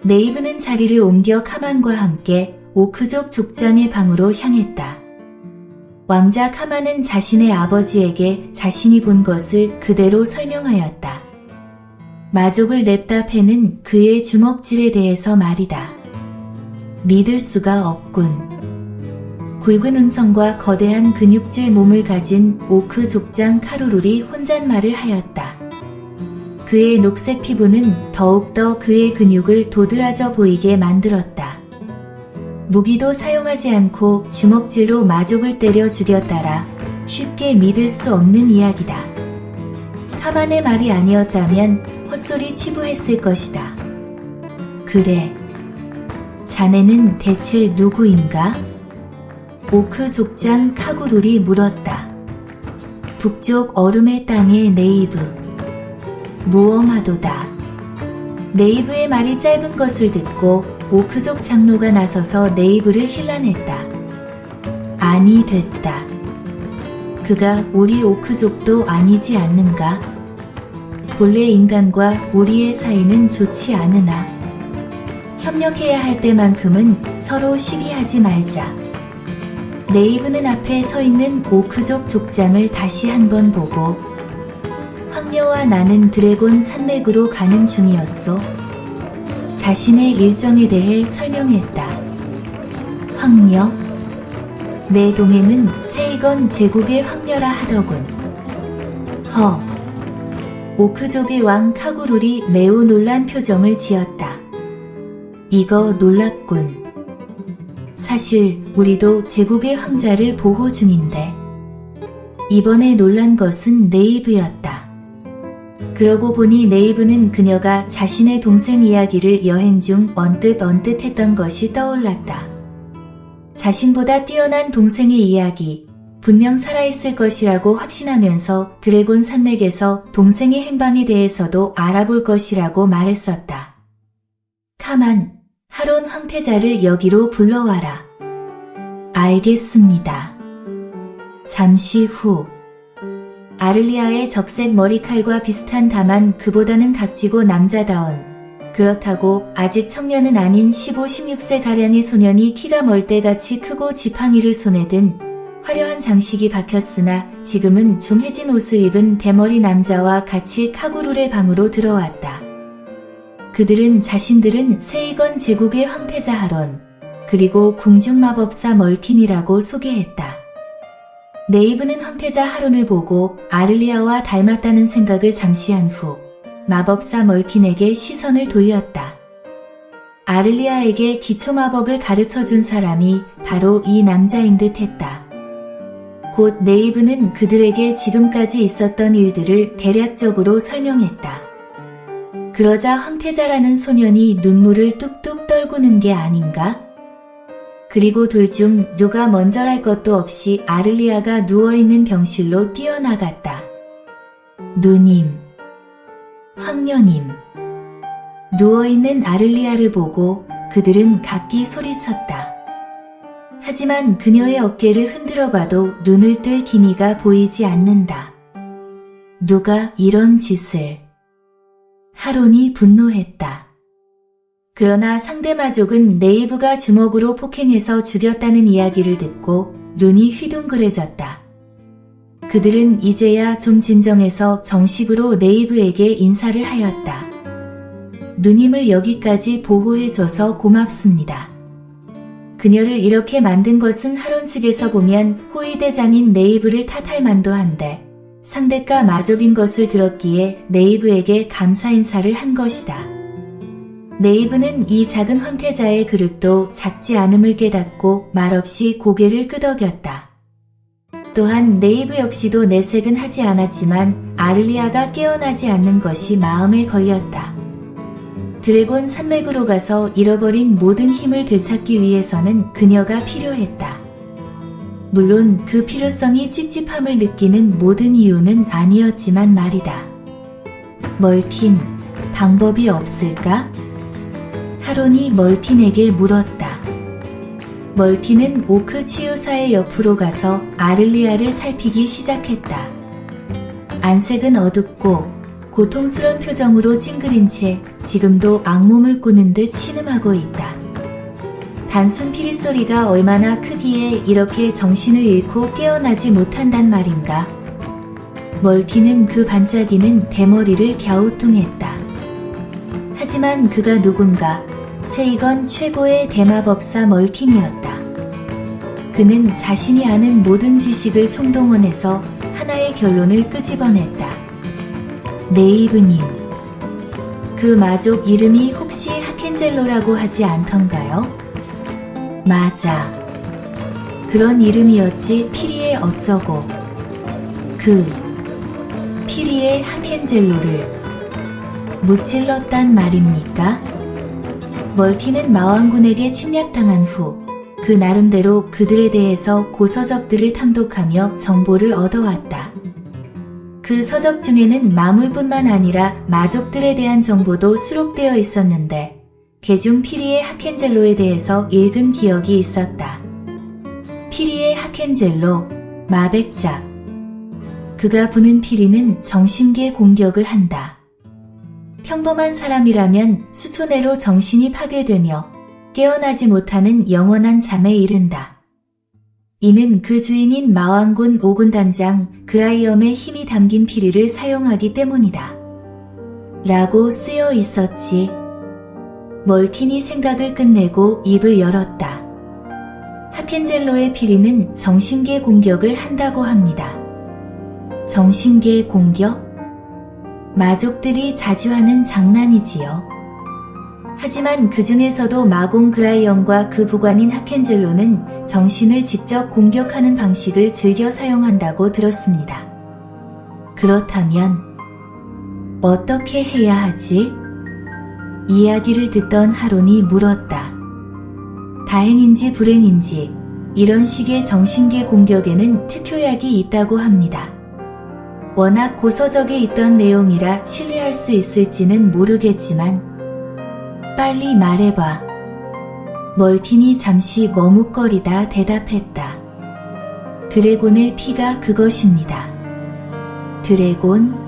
네이브는 자리를 옮겨 카만과 함께 오크족 족장의 방으로 향했다. 왕자 카만은 자신의 아버지에게 자신이 본 것을 그대로 설명하였다. 마족을 냅다 패는 그의 주먹질에 대해서 말이다. 믿을 수가 없군. 굵은 음성과 거대한 근육질 몸을 가진 오크 족장 카루룰이 혼잣말을 하였다. 그의 녹색 피부는 더욱더 그의 근육을 도드라져 보이게 만들었다. 무기도 사용하지 않고 주먹질로 마족을 때려 죽였다라 쉽게 믿을 수 없는 이야기다. 카만의 말이 아니었다면 헛소리 치부했을 것이다. 그래. 자네는 대체 누구인가? 오크 족장 카구룰이 물었다. 북쪽 얼음의 땅의 네이브. 무엄하도다. 네이브의 말이 짧은 것을 듣고 오크족 장로가 나서서 네이브를 힐난했다. 아니 됐다. 그가 우리 오크족도 아니지 않는가? 본래 인간과 우리의 사이는 좋지 않으나 협력해야 할 때만큼은 서로 시비하지 말자. 네이브는 앞에 서 있는 오크족 족장을 다시 한번 보고 황녀와 나는 드래곤 산맥으로 가는 중이었소. 자신의 일정에 대해 설명했다. 황녀? 내 동행은 세이건 제국의 황녀라 하더군. 오크족의 왕 카구룰이 매우 놀란 표정을 지었다. 이거 놀랍군. 사실 우리도 제국의 황자를 보호 중인데 이번에 놀란 것은 네이브였다. 그러고 보니 네이브는 그녀가 자신의 동생 이야기를 여행 중 언뜻 했던 것이 떠올랐다. 자신보다 뛰어난 동생의 이야기, 분명 살아있을 것이라고 확신하면서 드래곤 산맥에서 동생의 행방에 대해서도 알아볼 것이라고 말했었다. 카만, 하론 황태자를 여기로 불러와라. 알겠습니다. 잠시 후 아를리아의 적색 머리칼과 비슷한 다만 그보다는 각지고 남자다운, 그렇다고 아직 청년은 아닌 15, 16세 가량의 소년이 키가 멀대같이 크고 지팡이를 손에 든 화려한 장식이 박혔으나 지금은 좀 해진 옷을 입은 대머리 남자와 같이 카구룰의 방으로 들어왔다. 그들은 자신들은 세이건 제국의 황태자 하론, 그리고 궁중마법사 멀킨이라고 소개했다. 네이브는 황태자 하론을 보고 아를리아와 닮았다는 생각을 잠시 한 후 마법사 멀킨에게 시선을 돌렸다. 아를리아에게 기초마법을 가르쳐준 사람이 바로 이 남자인 듯 했다. 곧 네이브는 그들에게 지금까지 있었던 일들을 대략적으로 설명했다. 그러자 황태자라는 소년이 눈물을 뚝뚝 떨구는 게 아닌가? 그리고 둘 중 누가 먼저랄 것도 없이 아를리아가 누워있는 병실로 뛰어나갔다. 누님, 황녀님. 누워있는 아를리아를 보고 그들은 각기 소리쳤다. 하지만 그녀의 어깨를 흔들어 봐도 눈을 뜰 기미가 보이지 않는다. 누가 이런 짓을... 하론이 분노했다. 그러나 상대 마족은 네이브가 주먹으로 폭행해서 죽였다는 이야기를 듣고 눈이 휘둥그레졌다. 그들은 이제야 좀 진정해서 정식으로 네이브에게 인사를 하였다. 누님을 여기까지 보호해줘서 고맙습니다. 그녀를 이렇게 만든 것은 하론 측에서 보면 호위대장인 네이브를 탓할 만도 한데 상대가 마족인 것을 들었기에 네이브에게 감사 인사를 한 것이다. 네이브는 이 작은 황태자의 그릇도 작지 않음을 깨닫고 말없이 고개를 끄덕였다. 또한 네이브 역시도 내색은 하지 않았지만 아를리아가 깨어나지 않는 것이 마음에 걸렸다. 드래곤 산맥으로 가서 잃어버린 모든 힘을 되찾기 위해서는 그녀가 필요했다. 물론 그 필요성이 찝찝함을 느끼는 모든 이유는 아니었지만 말이다. 멀킨, 방법이 없을까? 하론이 멀킨에게 물었다. 멀킨은 오크 치유사의 옆으로 가서 아를리아를 살피기 시작했다. 안색은 어둡고 고통스런 표정으로 찡그린 채 지금도 악몽을 꾸는 듯 신음하고 있다. 단순 피리 소리가 얼마나 크기에 이렇게 정신을 잃고 깨어나지 못한단 말인가. 멀피는 그 반짝이는 대머리를 갸우뚱했다. 하지만 그가 누군가, 세이건 최고의 대마법사 멀킨이었다. 그는 자신이 아는 모든 지식을 총동원해서 하나의 결론을 끄집어냈다. 네이브님. 그 마족 이름이 혹시 하켄젤로라고 하지 않던가요? 맞아. 그런 이름이었지. 피리에 어쩌고. 피리의 하켄젤로를 무찔렀단 말입니까? 멀키는 마왕군에게 침략당한 후 그 나름대로 그들에 대해서 고서적들을 탐독하며 정보를 얻어왔다. 그 서적 중에는 마물뿐만 아니라 마족들에 대한 정보도 수록되어 있었는데 개중 피리의 하켄젤로에 대해서 읽은 기억이 있었다. 피리의 하켄젤로, 마백작. 그가 부는 피리는 정신계 공격을 한다. 평범한 사람이라면 수초 내로 정신이 파괴되며 깨어나지 못하는 영원한 잠에 이른다. 이는 그 주인인 마왕군 5군 단장 그아이엄의 힘이 담긴 피리를 사용하기 때문이다. 라고 쓰여 있었지. 멀킨이 생각을 끝내고 입을 열었다. 하켄젤로의 피리는 정신계 공격을 한다고 합니다. 정신계 공격? 마족들이 자주 하는 장난이지요. 하지만 그 중에서도 마공 그라이엄과 그 부관인 하켄젤로는 정신을 직접 공격하는 방식을 즐겨 사용한다고 들었습니다. 그렇다면 어떻게 해야 하지? 이야기를 듣던 하론이 물었다. 다행인지 불행인지 이런 식의 정신계 공격에는 특효약이 있다고 합니다. 워낙 고서적에 있던 내용이라 신뢰할 수 있을지는 모르겠지만 빨리 말해봐. 멀킨이 잠시 머뭇거리다 대답했다. 드래곤의 피가 그것입니다. 드래곤?